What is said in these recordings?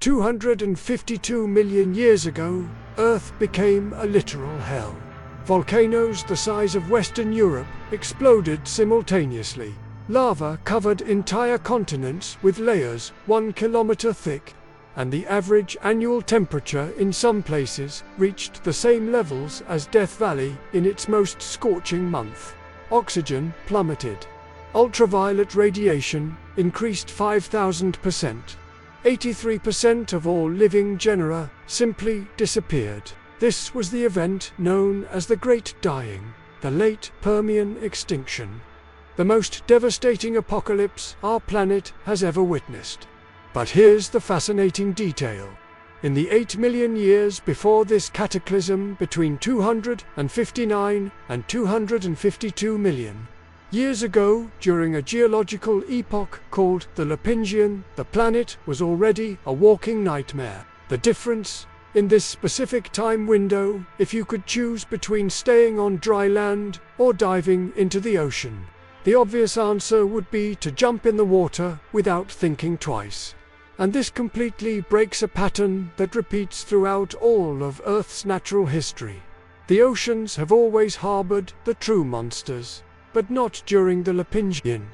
252 million years ago, Earth became a literal hell. Volcanoes the size of Western Europe exploded simultaneously. Lava covered entire continents with layers 1 kilometer thick, and the average annual temperature in some places reached the same levels as Death Valley in its most scorching month. Oxygen plummeted. Ultraviolet radiation increased 5,000%. 83% of all living genera simply disappeared. This was the event known as the Great Dying, the late Permian extinction. The most devastating apocalypse our planet has ever witnessed. But here's the fascinating detail. In the 8 million years before this cataclysm, between 259 and 252 million years ago, during a geological epoch called the Lapingian, the planet was already a walking nightmare. The difference in this specific time window, if you could choose between staying on dry land or diving into the ocean, the obvious answer would be to jump in the water without thinking twice. And this completely breaks a pattern that repeats throughout all of Earth's natural history. The oceans have always harbored the true monsters, but not during the Lapingian.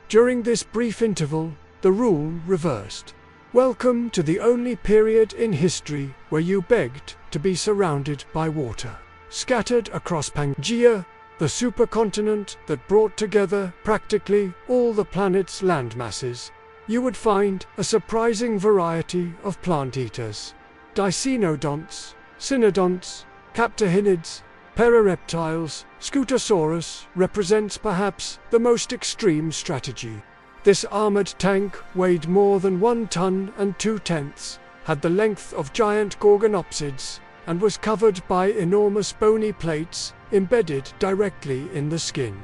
During this brief interval, the rule reversed. Welcome to the only period in history where you begged to be surrounded by water. Scattered across Pangaea, the supercontinent that brought together practically all the planet's landmasses, you would find a surprising variety of plant eaters. Dicynodonts, cynodonts, captohinids, parareptiles. Scutosaurus represents perhaps the most extreme strategy. This armored tank weighed more than 1 ton and 2/10, had the length of giant gorgonopsids, and was covered by enormous bony plates embedded directly in the skin.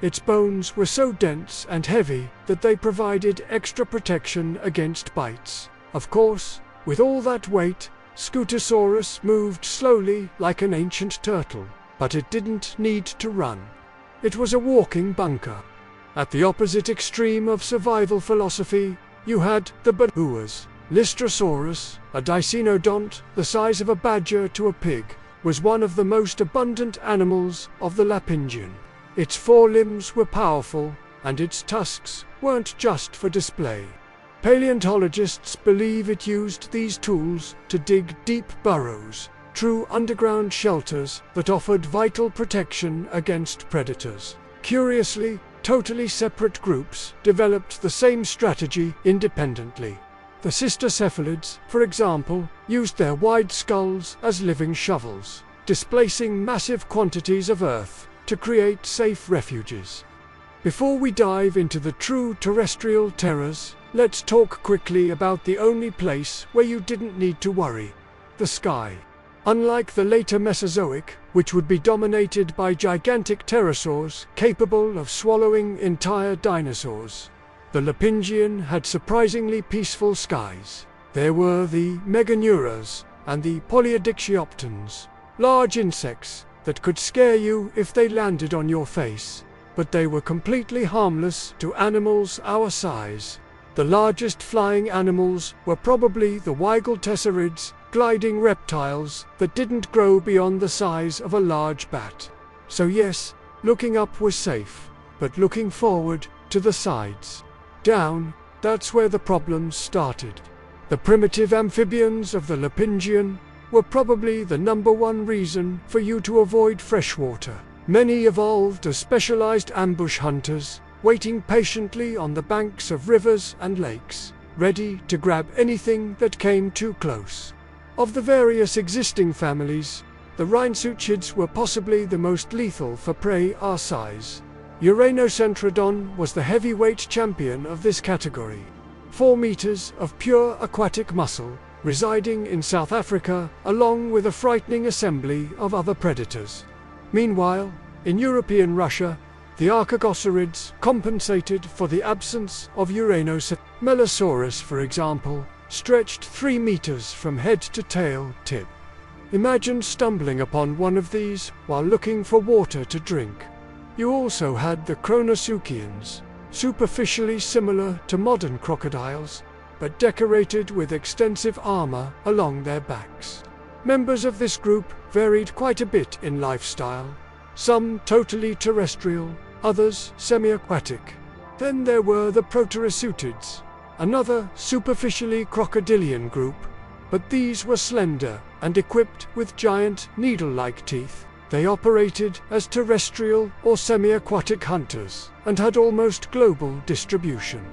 Its bones were so dense and heavy that they provided extra protection against bites. Of course, with all that weight, Scutosaurus moved slowly like an ancient turtle, but it didn't need to run. It was a walking bunker. At the opposite extreme of survival philosophy, you had the Bahuas. Lystrosaurus, a dicynodont the size of a badger to a pig, was one of the most abundant animals of the Lapingian. Its forelimbs were powerful, and its tusks weren't just for display. Paleontologists believe it used these tools to dig deep burrows, true underground shelters that offered vital protection against predators. Curiously, totally separate groups developed the same strategy independently. The cystocephalids, for example, used their wide skulls as living shovels, displacing massive quantities of earth to create safe refuges. Before we dive into the true terrestrial terrors, let's talk quickly about the only place where you didn't need to worry: the sky. Unlike the later Mesozoic, which would be dominated by gigantic pterosaurs capable of swallowing entire dinosaurs, the Lapingian had surprisingly peaceful skies. There were the Meganeuras and the Polyodictyoptons, large insects that could scare you if they landed on your face, but they were completely harmless to animals our size. The largest flying animals were probably the Weigeltesserids, gliding reptiles that didn't grow beyond the size of a large bat. So yes, looking up was safe, but looking forward to the sides, down, that's where the problems started. The primitive amphibians of the Lapingian were probably the #1 reason for you to avoid freshwater. Many evolved as specialized ambush hunters, waiting patiently on the banks of rivers and lakes, ready to grab anything that came too close. Of the various existing families, the Rhynsuchids were possibly the most lethal for prey our size. Uranosentrodon was the heavyweight champion of this category. 4 meters of pure aquatic muscle, residing in South Africa, along with a frightening assembly of other predators. Meanwhile, in European Russia, the Archagosaurids compensated for the absence of Uranosentrodon. Melosaurus, for example, stretched 3 meters from head to tail tip. Imagine stumbling upon one of these while looking for water to drink. You also had the Chronosuchians, superficially similar to modern crocodiles, but decorated with extensive armor along their backs. Members of this group varied quite a bit in lifestyle, some totally terrestrial, others semi-aquatic. Then there were the Proteroceutids, another superficially crocodilian group, but these were slender and equipped with giant needle-like teeth. They operated as terrestrial or semi-aquatic hunters and had almost global distribution.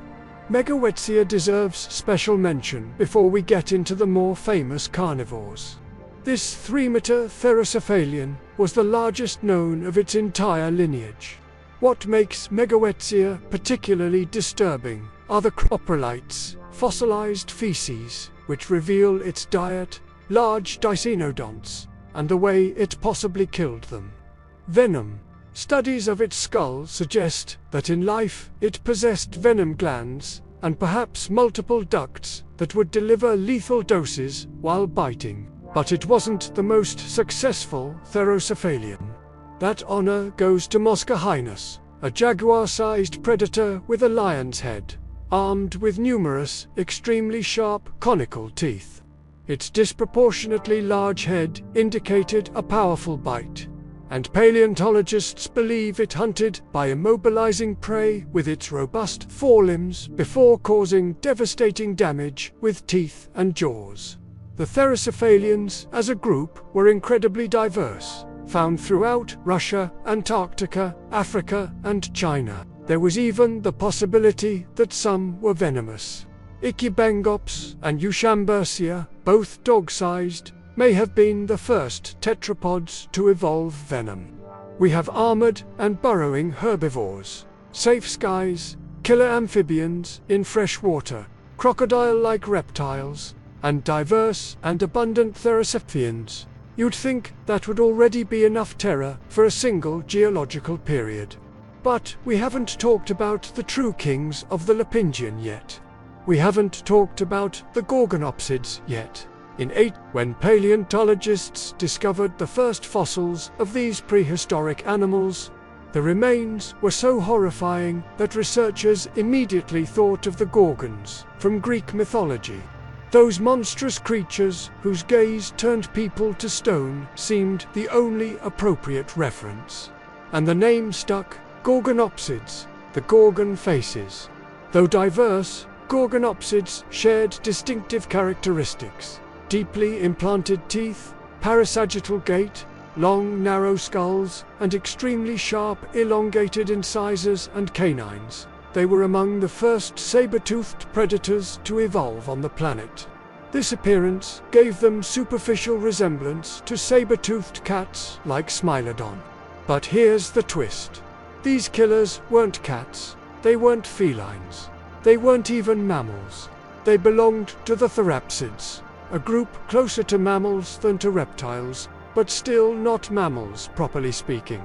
Megawetzia deserves special mention before we get into the more famous carnivores. This 3-meter Therocephalian was the largest known of its entire lineage. What makes Megawetzia particularly disturbing are the coprolites, fossilized feces, which reveal its diet, large dicynodonts, and the way it possibly killed them. Venom. Studies of its skull suggest that in life it possessed venom glands, and perhaps multiple ducts that would deliver lethal doses while biting. But it wasn't the most successful Therocephalian. That honor goes to Moscahynus, a jaguar-sized predator with a lion's head, armed with numerous, extremely sharp, conical teeth. Its disproportionately large head indicated a powerful bite, and paleontologists believe it hunted by immobilizing prey with its robust forelimbs before causing devastating damage with teeth and jaws. The Therocephalians as a group were incredibly diverse, found throughout Russia, Antarctica, Africa, and China. There was even the possibility that some were venomous. Ichthyobangops and Eushambersia, both dog-sized, may have been the first tetrapods to evolve venom. We have armored and burrowing herbivores, safe skies, killer amphibians in fresh water, crocodile-like reptiles, and diverse and abundant Therocephians. You'd think that would already be enough terror for a single geological period. But we haven't talked about the true kings of the Lapingian yet. We haven't talked about the Gorgonopsids yet. When paleontologists discovered the first fossils of these prehistoric animals, the remains were so horrifying that researchers immediately thought of the Gorgons from Greek mythology. Those monstrous creatures whose gaze turned people to stone seemed the only appropriate reference. And the name stuck, Gorgonopsids, the Gorgon faces. Though diverse, Gorgonopsids shared distinctive characteristics: deeply implanted teeth, parasagittal gait, long narrow skulls, and extremely sharp elongated incisors and canines. They were among the first saber-toothed predators to evolve on the planet. This appearance gave them superficial resemblance to saber-toothed cats like Smilodon. But here's the twist. These killers weren't cats, they weren't felines, they weren't even mammals. They belonged to the Therapsids, a group closer to mammals than to reptiles, but still not mammals properly speaking.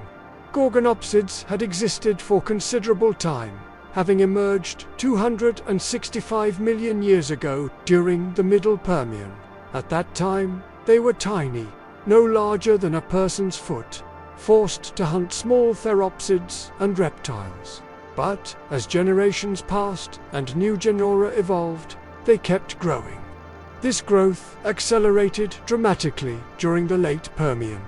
Gorgonopsids had existed for considerable time, having emerged 265 million years ago during the Middle Permian. At that time, they were tiny, no larger than a person's foot, forced to hunt small theropsids and reptiles. But as generations passed and new genera evolved, they kept growing. This growth accelerated dramatically during the late Permian,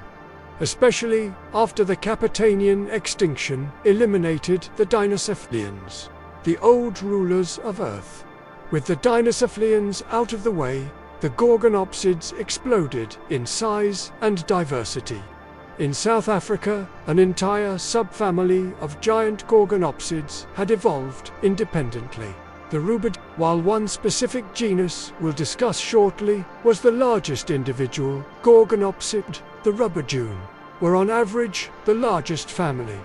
especially after the Capetanian extinction eliminated the Dinocephalians, the old rulers of Earth. With the Dinocephalians out of the way, the Gorgonopsids exploded in size and diversity. In South Africa, an entire subfamily of giant Gorgonopsids had evolved independently. The Rubid, while one specific genus we'll discuss shortly was the largest individual Gorgonopsid, the Rubidgeon, were on average the largest family.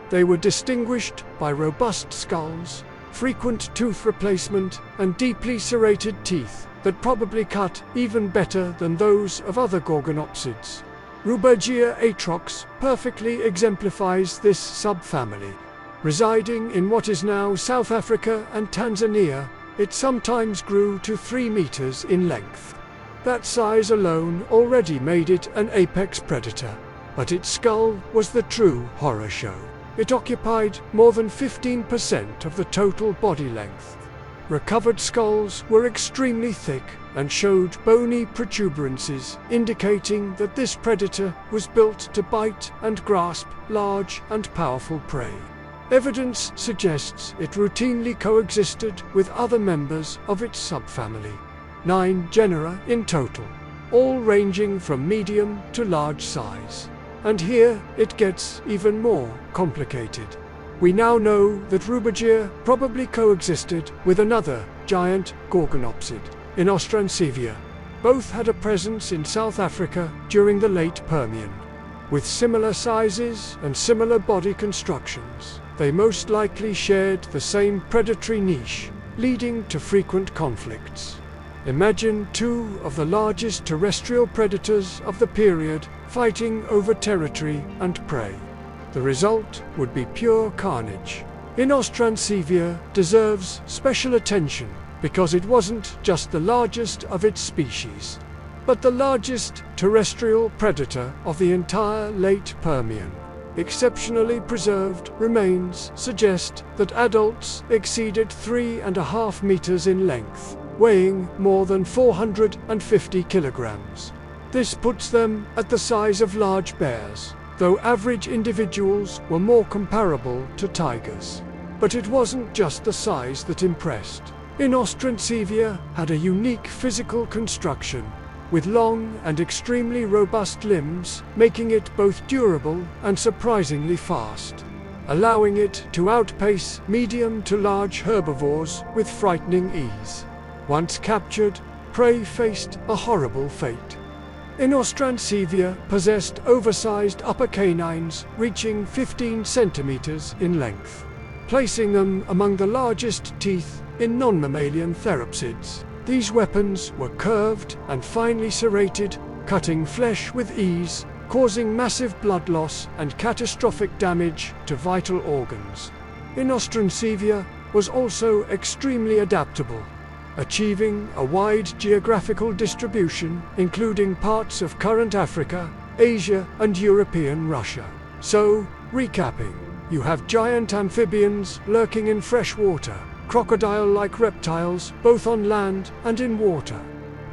They were distinguished by robust skulls, frequent tooth replacement, and deeply serrated teeth that probably cut even better than those of other Gorgonopsids. Rubergia atrox perfectly exemplifies this subfamily. Residing in what is now South Africa and Tanzania, it sometimes grew to 3 meters in length. That size alone already made it an apex predator. But its skull was the true horror show. It occupied more than 15% of the total body length. Recovered skulls were extremely thick and showed bony protuberances, indicating that this predator was built to bite and grasp large and powerful prey. Evidence suggests it routinely coexisted with other members of its subfamily. 9 genera in total, all ranging from medium to large size. And here it gets even more complicated. We now know that Rubigear probably coexisted with another giant Gorgonopsid in Austransevia. Both had a presence in South Africa during the late Permian. With similar sizes and similar body constructions, they most likely shared the same predatory niche, leading to frequent conflicts. Imagine two of the largest terrestrial predators of the period fighting over territory and prey. The result would be pure carnage. Austransevia deserves special attention because it wasn't just the largest of its species, but the largest terrestrial predator of the entire late Permian. Exceptionally preserved remains suggest that adults exceeded 3.5 meters in length, weighing more than 450 kilograms. This puts them at the size of large bears, though average individuals were more comparable to tigers. But it wasn't just the size that impressed. Austransevia had a unique physical construction, with long and extremely robust limbs, making it both durable and surprisingly fast, allowing it to outpace medium to large herbivores with frightening ease. Once captured, prey faced a horrible fate. Austransevia possessed oversized upper canines reaching 15 centimeters in length, placing them among the largest teeth in non-mammalian therapsids. These weapons were curved and finely serrated, cutting flesh with ease, causing massive blood loss and catastrophic damage to vital organs. Austransevia was also extremely adaptable, achieving a wide geographical distribution, including parts of current Africa, Asia, and European Russia. So, recapping, you have giant amphibians lurking in fresh water, crocodile-like reptiles both on land and in water,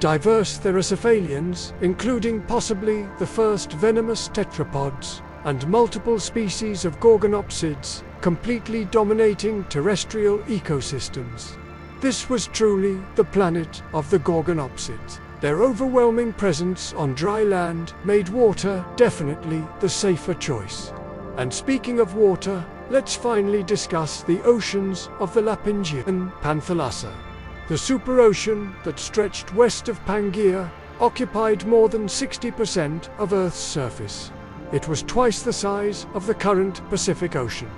diverse therocephalians, including possibly the first venomous tetrapods, and multiple species of gorgonopsids, completely dominating terrestrial ecosystems. This was truly the planet of the gorgonopsids. Their overwhelming presence on dry land made water definitely the safer choice. And speaking of water, let's finally discuss the oceans of the Lapingian Panthalassa. The superocean that stretched west of Pangaea occupied more than 60% of Earth's surface. It was twice the size of the current Pacific Ocean.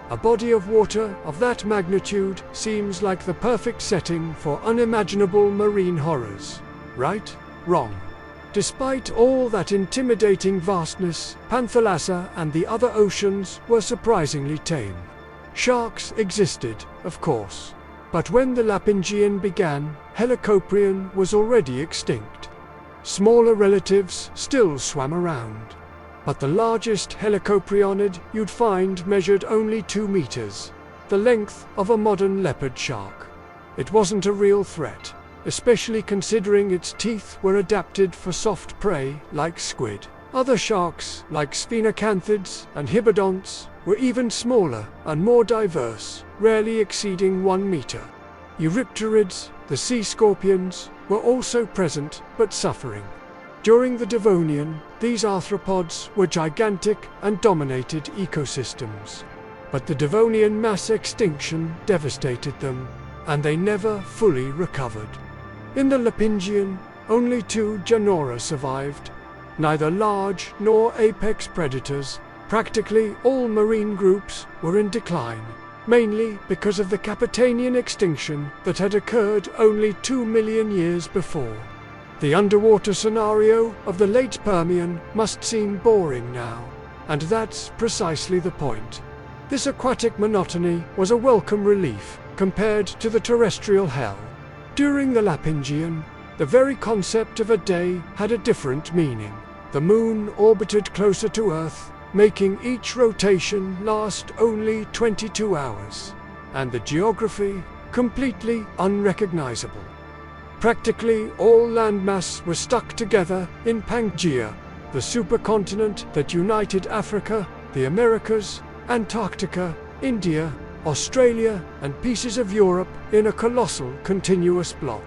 A body of water of that magnitude seems like the perfect setting for unimaginable marine horrors. Right? Wrong. Despite all that intimidating vastness, Panthalassa and the other oceans were surprisingly tame. Sharks existed, of course. But when the Lapingian began, Helicoprion was already extinct. Smaller relatives still swam around. But the largest helicoprionid you'd find measured only 2 meters, the length of a modern leopard shark. It wasn't a real threat, especially considering its teeth were adapted for soft prey like squid. Other sharks, like sphenacanthids and hybodonts, were even smaller and more diverse, rarely exceeding 1 meter. Eurypterids, the sea scorpions, were also present but suffering. During the Devonian, these arthropods were gigantic and dominated ecosystems. But the Devonian mass extinction devastated them, and they never fully recovered. In the Lapingian, only 2 genera survived, neither large nor apex predators. Practically all marine groups were in decline, mainly because of the Capetanian extinction that had occurred only 2 million years before. The underwater scenario of the late Permian must seem boring now, and that's precisely the point. This aquatic monotony was a welcome relief compared to the terrestrial hell. During the Lapingian, the very concept of a day had a different meaning. The moon orbited closer to Earth, making each rotation last only 22 hours. And the geography, completely unrecognizable. Practically all landmass was stuck together in Pangaea, the supercontinent that united Africa, the Americas, Antarctica, India, Australia, and pieces of Europe in a colossal continuous block.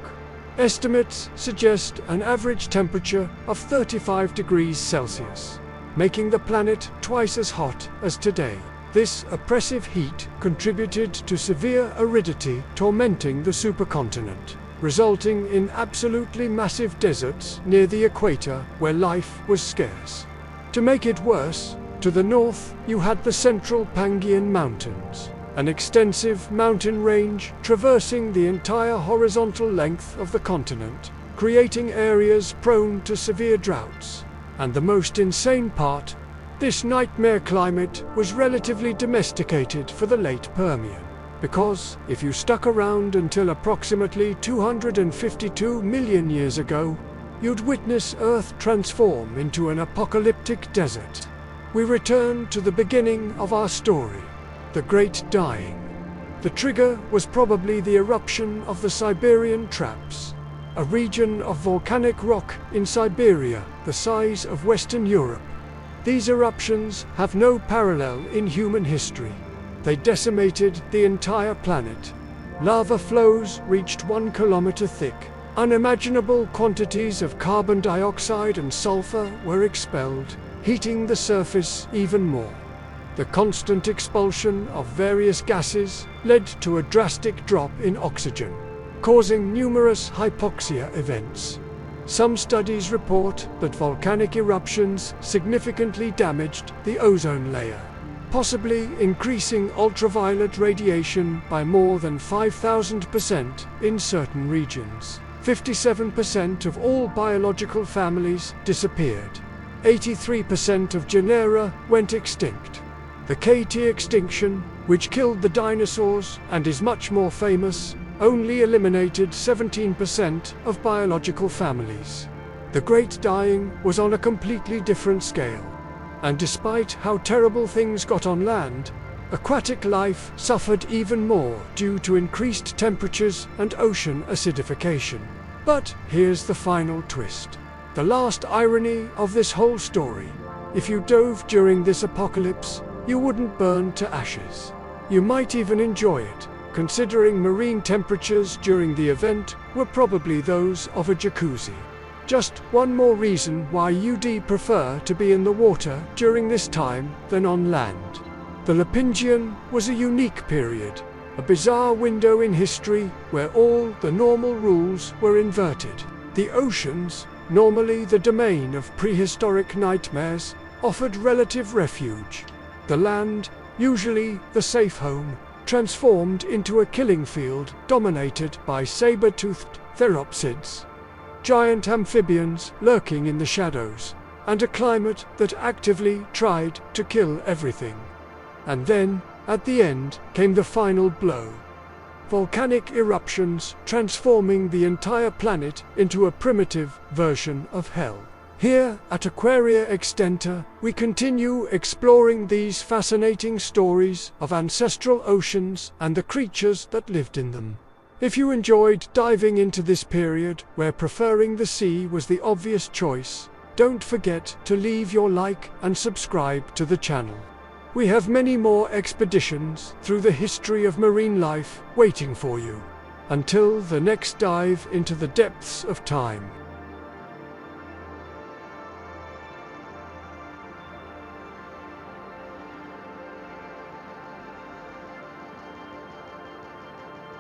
Estimates suggest an average temperature of 35 degrees Celsius, making the planet twice as hot as today. This oppressive heat contributed to severe aridity tormenting the supercontinent, resulting in absolutely massive deserts near the equator where life was scarce. To make it worse, to the north you had the Central Pangaean Mountains, an extensive mountain range traversing the entire horizontal length of the continent, creating areas prone to severe droughts. And the most insane part, this nightmare climate was relatively domesticated for the late Permian. Because if you stuck around until approximately 252 million years ago, you'd witness Earth transform into an apocalyptic desert. We return to the beginning of our story, the Great Dying. The trigger was probably the eruption of the Siberian Traps, a region of volcanic rock in Siberia the size of Western Europe. These eruptions have no parallel in human history. They decimated the entire planet. Lava flows reached 1 kilometer thick. Unimaginable quantities of carbon dioxide and sulfur were expelled, heating the surface even more. The constant expulsion of various gases led to a drastic drop in oxygen, causing numerous hypoxia events. Some studies report that volcanic eruptions significantly damaged the ozone layer, possibly increasing ultraviolet radiation by more than 5,000% in certain regions. 57% of all biological families disappeared. 83% of genera went extinct. The KT extinction, which killed the dinosaurs and is much more famous, only eliminated 17% of biological families. The Great Dying was on a completely different scale. And despite how terrible things got on land, aquatic life suffered even more due to increased temperatures and ocean acidification. But here's the final twist. The last irony of this whole story. If you dove during this apocalypse, you wouldn't burn to ashes. You might even enjoy it, considering marine temperatures during the event were probably those of a jacuzzi. Just one more reason why you'd prefer to be in the water during this time than on land. The Lapingian was a unique period, a bizarre window in history where all the normal rules were inverted. The oceans, normally the domain of prehistoric nightmares, offered relative refuge. The land, usually the safe home, transformed into a killing field dominated by saber-toothed theropsids, giant amphibians lurking in the shadows, and a climate that actively tried to kill everything. And then, at the end, came the final blow. Volcanic eruptions transforming the entire planet into a primitive version of hell. Here at Aquaria Extenta, we continue exploring these fascinating stories of ancestral oceans and the creatures that lived in them. If you enjoyed diving into this period where preferring the sea was the obvious choice, don't forget to leave your like and subscribe to the channel. We have many more expeditions through the history of marine life waiting for you. Until the next dive into the depths of time.